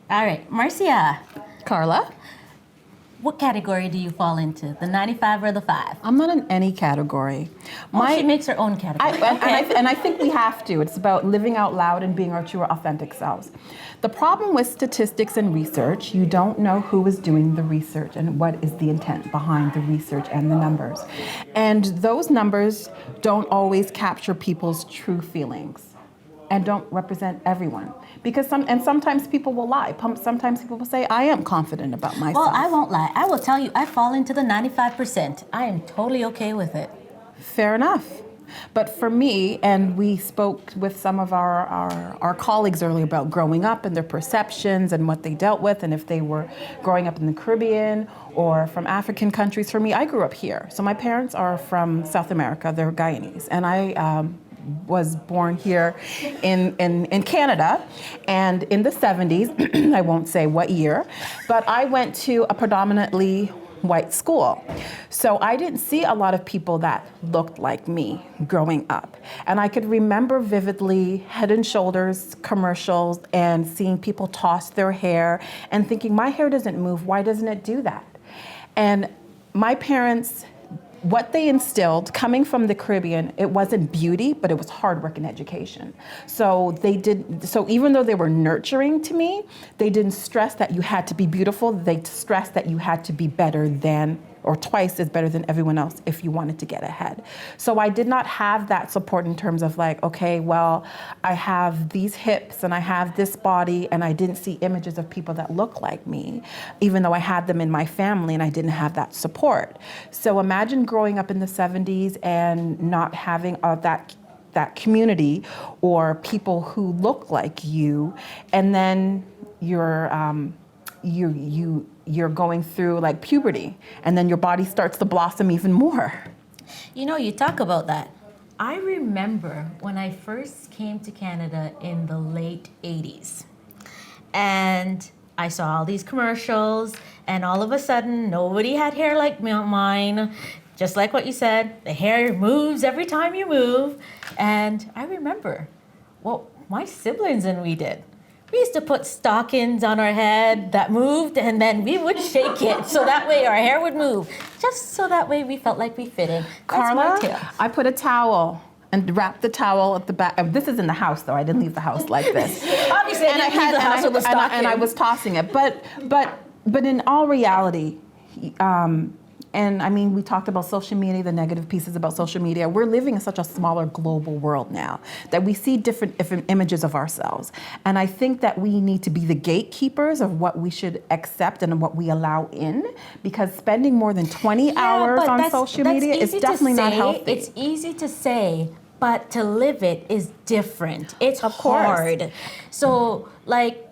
All right, Marcia, Karla? what category do you fall into? The 95 or the 5? I'm not in any category. She makes her own category. And I think we have to. It's about living out loud and being our true, authentic selves. The problem with statistics and research, you don't know who is doing the research and what is the intent behind the research and the numbers. And those numbers don't always capture people's true feelings and don't represent everyone. Because sometimes people will lie. Sometimes people will say, I am confident about myself. Well, I won't lie. I will tell you, I fall into the 95%. I am totally okay with it. Fair enough. But for me, and we spoke with some of our colleagues earlier about growing up and their perceptions and what they dealt with, and if they were growing up in the Caribbean or from African countries. For me, I grew up here. So my parents are from South America, they're Guyanese. And I was born here in Canada, and in the 70s, I won't say what year, but I went to a predominantly white school. So I didn't see a lot of people that looked like me growing up. And I could remember vividly Head and Shoulders commercials and seeing people toss their hair and thinking, my hair doesn't move, why doesn't it do that? And my parents, what they instilled coming from the Caribbean, it wasn't beauty, but it was hard work and education. So even though they were nurturing to me, they didn't stress that you had to be beautiful. They stressed that you had to be better than, or twice as better than everyone else if you wanted to get ahead. So I did not have that support in terms of like, okay, well, I have these hips and I have this body, and I didn't see images of people that look like me, even though I had them in my family and I didn't have that support. So imagine growing up in the 70s and not having that community or people who look like you, and then you're going through like puberty, and then your body starts to blossom even more. You know, you talk about that. I remember when I first came to Canada in the late 80s, and I saw all these commercials, and all of a sudden, nobody had hair like mine. Just like what you said, the hair moves every time you move. And I remember what my siblings and we did. We used to put stockings on our head that moved, and then we would shake it so that way our hair would move. Just so that way we felt like we fit in. That's Karla, my tale. I put a towel and wrapped the towel at the back. This is in the house, though. I didn't leave the house like this. Obviously, I didn't leave the house with a stocking. And I was tossing it. But in all reality, and I mean, we talked about social media, the negative pieces about social media. We're living in such a smaller global world now that we see different images of ourselves. And I think that we need to be the gatekeepers of what we should accept and what we allow in, because spending more than 20 hours on social media is definitely not healthy. It's easy to say, but to live it is different. It's Of course. hard. So, like,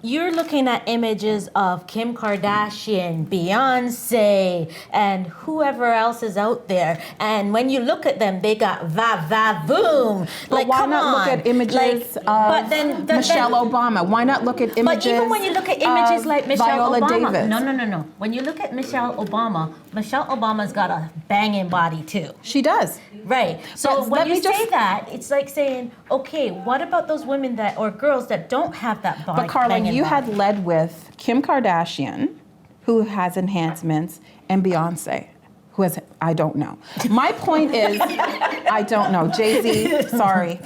you're looking at images of Kim Kardashian, Beyonce, and whoever else is out there. And when you look at them, they got va-va-voom. But why not look at images of Michelle Obama? Why not look at images? But even when you look at images like Michelle Viola Obama, Davis? no. When you look at Michelle Obama's got a banging body too. She does. Right. So when you say that, it's like saying, okay, what about those women that or girls that don't have that body? But Karla, you body? had led with Kim Kardashian, who has enhancements, and Beyonce, who has, I don't know. My point is, I don't know. Jay-Z, sorry.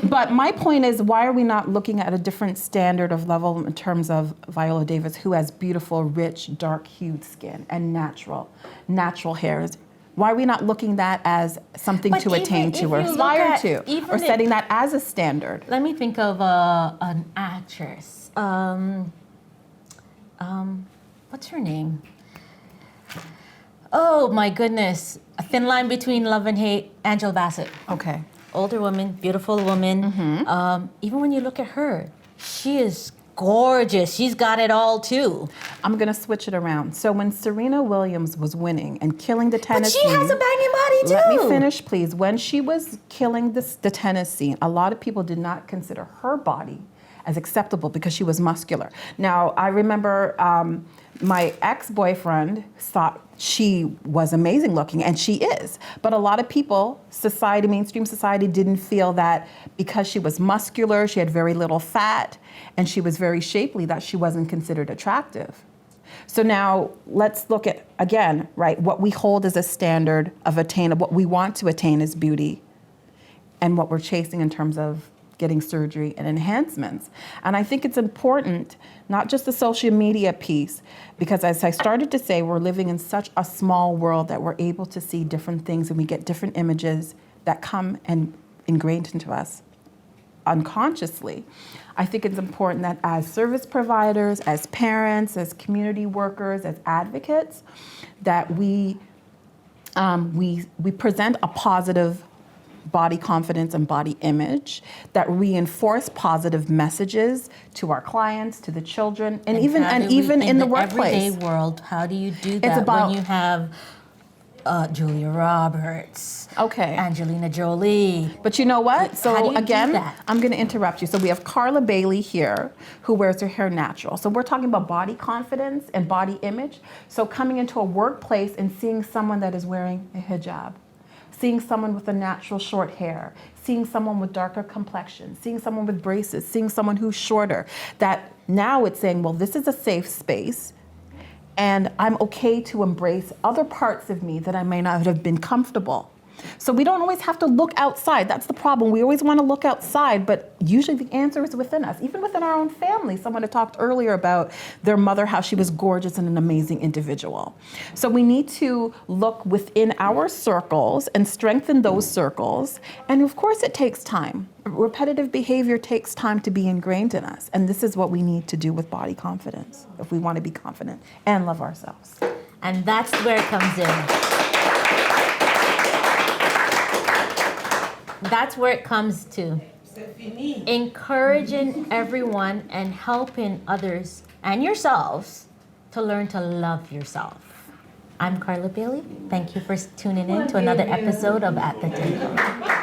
But my point is, why are we not looking at a different standard of level in terms of Viola Davis, who has beautiful, rich, dark-hued skin and natural hairs? Why are we not looking that as something to attain to or aspire to, or setting that as a standard? Let me think of an actress. What's her name? Oh my goodness. A thin line between love and hate, Angela Bassett. Okay. Older woman, beautiful woman. Mm-hmm. Even when you look at her, she is gorgeous. She's got it all too. I'm gonna switch it around. So when Serena Williams was winning and killing the tennis scene, has a banging body too. Let me finish, please. When she was killing the tennis scene, a lot of people did not consider her body as acceptable because she was muscular. Now, I remember my ex-boyfriend thought she was amazing looking, and she is. But a lot of people, society, mainstream society, didn't feel that because she was muscular, she had very little fat, and she was very shapely, that she wasn't considered attractive. So now let's look at, again, right, what we hold as a standard of attainable, what we want to attain as beauty, and what we're chasing in terms of getting surgery and enhancements. And I think it's important, not just the social media piece, because as I started to say, we're living in such a small world that we're able to see different things and we get different images that come and ingrained into us unconsciously. I think it's important that as service providers, as parents, as community workers, as advocates, that we present a positive body confidence and body image that reinforce positive messages to our clients, to the children, and even in the workplace. Everyday world, how do you do that It's about, when you have Julia Roberts, okay, Angelina Jolie? But you know what? How do So you again, do that? I'm going to interrupt you. So we have Karla Bailey here, who wears her hair natural. So we're talking about body confidence and body image. So coming into a workplace and seeing someone that is wearing a hijab, seeing someone with a natural short hair, seeing someone with darker complexion, seeing someone with braces, seeing someone who's shorter, that now it's saying, well, this is a safe space, and I'm okay to embrace other parts of me that I may not have been comfortable. So we don't always have to look outside. That's the problem. We always want to look outside, but usually the answer is within us, even within our own family. Someone had talked earlier about their mother, how she was gorgeous and an amazing individual. So we need to look within our circles and strengthen those circles. And of course it takes time. Repetitive behavior takes time to be ingrained in us. And this is what we need to do with body confidence if we want to be confident and love ourselves. And that's where it comes in. That's where it comes to. Encouraging everyone and helping others and yourselves to learn to love yourself. I'm Karla Bailey. Thank you for tuning in to another episode of At the Table.